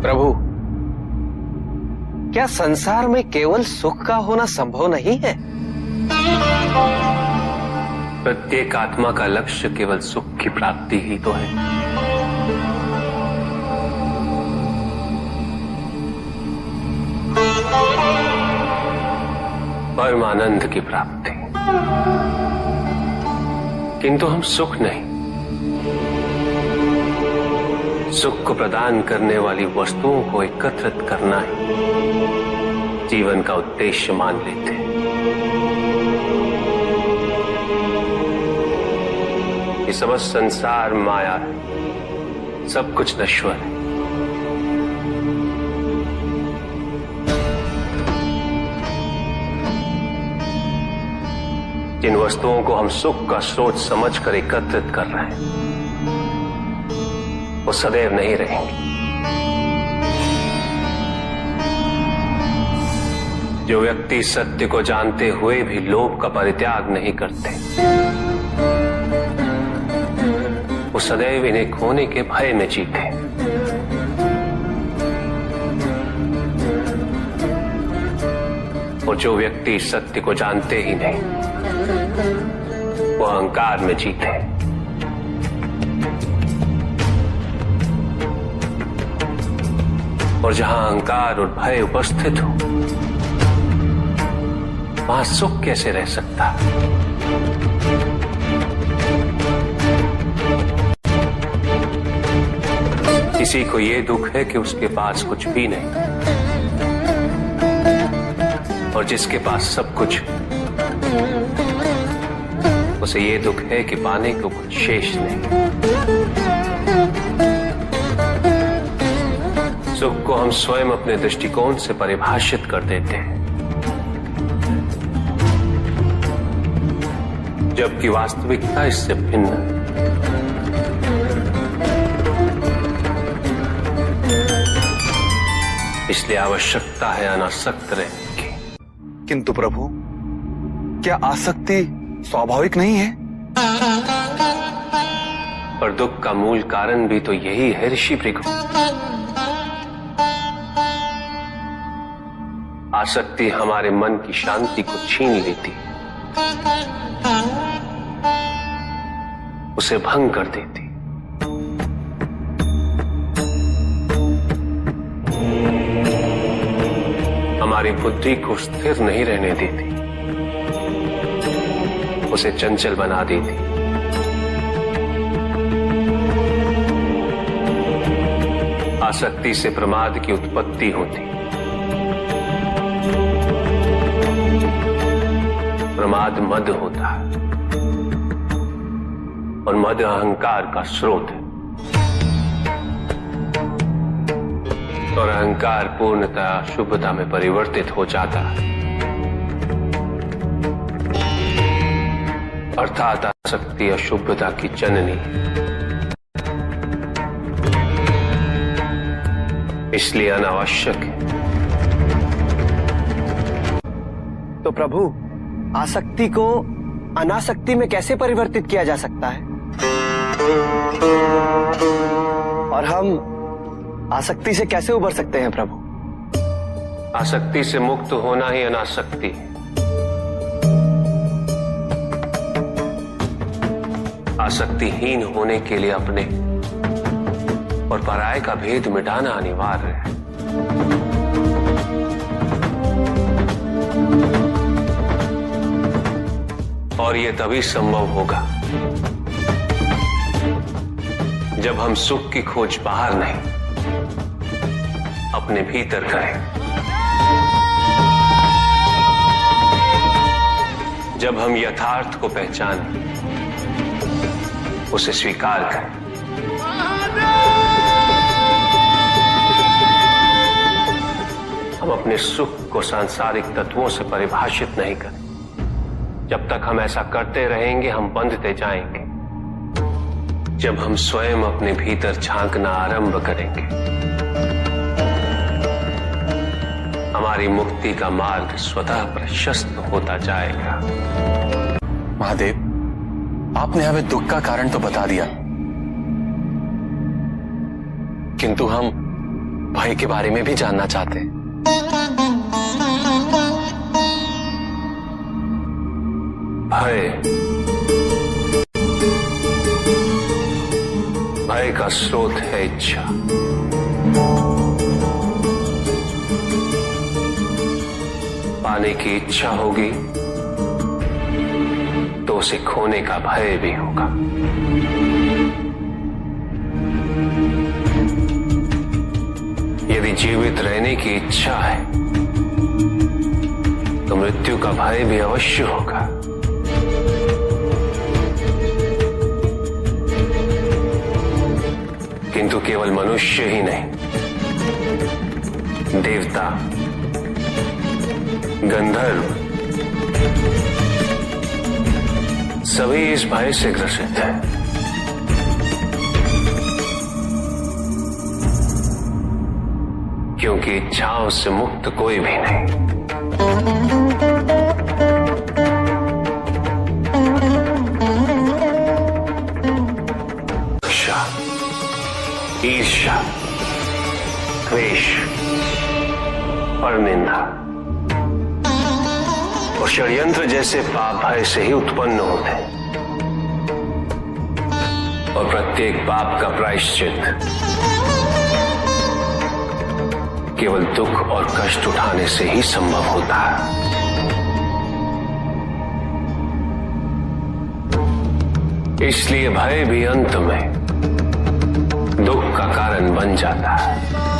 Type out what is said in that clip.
प्रभु, क्या संसार में केवल सुख का होना संभव नहीं है? प्रत्येक आत्मा का लक्ष्य केवल सुख की प्राप्ति ही तो है। परम आनंद की प्राप्ति। किंतु हम सुख नहीं, सुख को प्रदान करने वाली वस्तुओं को एकत्रित करना ही जीवन का उद्देश्य मान लेते हैं। ये समस्त संसार माया है, सब कुछ नश्वर है। जिन वस्तुओं को हम सुख का स्रोत समझकर एकत्रित कर रहे हैं, वो सदैव नहीं रहेंगे। जो व्यक्ति सत्य को जानते हुए भी लोभ का परित्याग नहीं करते, वो सदैव इन्हें खोने के भय में जीते। और जो व्यक्ति सत्य को जानते ही नहीं, वो अहंकार में जीते। और जहां अहंकार और भय उपस्थित हो, वहां सुख कैसे रह सकता? किसी को ये दुख है कि उसके पास कुछ भी नहीं, और जिसके पास सब कुछ, उसे ये दुख है कि पाने को कुछ शेष नहीं। सुख को हम स्वयं अपने दृष्टिकोण से परिभाषित कर देते हैं, जबकि वास्तविकता इससे भिन्न है। इसलिए आवश्यकता है अनासक्त रहने की। किंतु प्रभु, क्या आसक्ति स्वाभाविक नहीं है? पर दुख का मूल कारण भी तो यही है ऋषि भृगु। आसक्ति हमारे मन की शांति को छीन लेती, उसे भंग कर देती। हमारी बुद्धि को स्थिर नहीं रहने देती, उसे चंचल बना देती। आसक्ति से प्रमाद की उत्पत्ति होती, प्रमाद मद होता है, और मद अहंकार का स्रोत है। और अहंकार पूर्णतः शुभता में परिवर्तित हो जाता है, अर्थात आसक्ति अशुभता की जननी। इसलिए अनावश्यक है। तो प्रभु, आसक्ति को अनासक्ति में कैसे परिवर्तित किया जा सकता है? और हम आसक्ति से कैसे उबर सकते हैं प्रभु? आसक्ति से मुक्त होना ही अनासक्ति है। आसक्तिहीन होने के लिए अपने और पराये का भेद मिटाना अनिवार्य है। और यह तभी संभव होगा जब हम सुख की खोज बाहर नहीं, अपने भीतर करें। जब हम यथार्थ को पहचानें, उसे स्वीकार करें। हम अपने सुख को सांसारिक तत्वों से परिभाषित नहीं करें। जब तक हम ऐसा करते रहेंगे, हम बंधते जाएंगे। जब हम स्वयं अपने भीतर झांकना आरंभ करेंगे, हमारी मुक्ति का मार्ग स्वतः प्रशस्त होता जाएगा। महादेव, आपने हमें दुख का कारण तो बता दिया, किंतु हम भय के बारे में भी जानना चाहते हैं। भय का स्रोत है इच्छा। पाने की इच्छा होगी तो उसे खोने का भय भी होगा। यदि जीवित रहने की इच्छा है तो मृत्यु का भय भी अवश्य होगा। किंतु केवल मनुष्य ही नहीं, देवता, गंधर्व सभी इस भय से ग्रसित हैं। क्योंकि इच्छाओं से मुक्त कोई भी नहीं। ईर्ष्या, द्वेष, परनिंदा और षड्यंत्र जैसे पाप भय से ही उत्पन्न होते हैं। और प्रत्येक पाप का प्रायश्चित केवल दुख और कष्ट उठाने से ही संभव होता है। इसलिए भय भी अंत में दुख का कारण बन जाता है।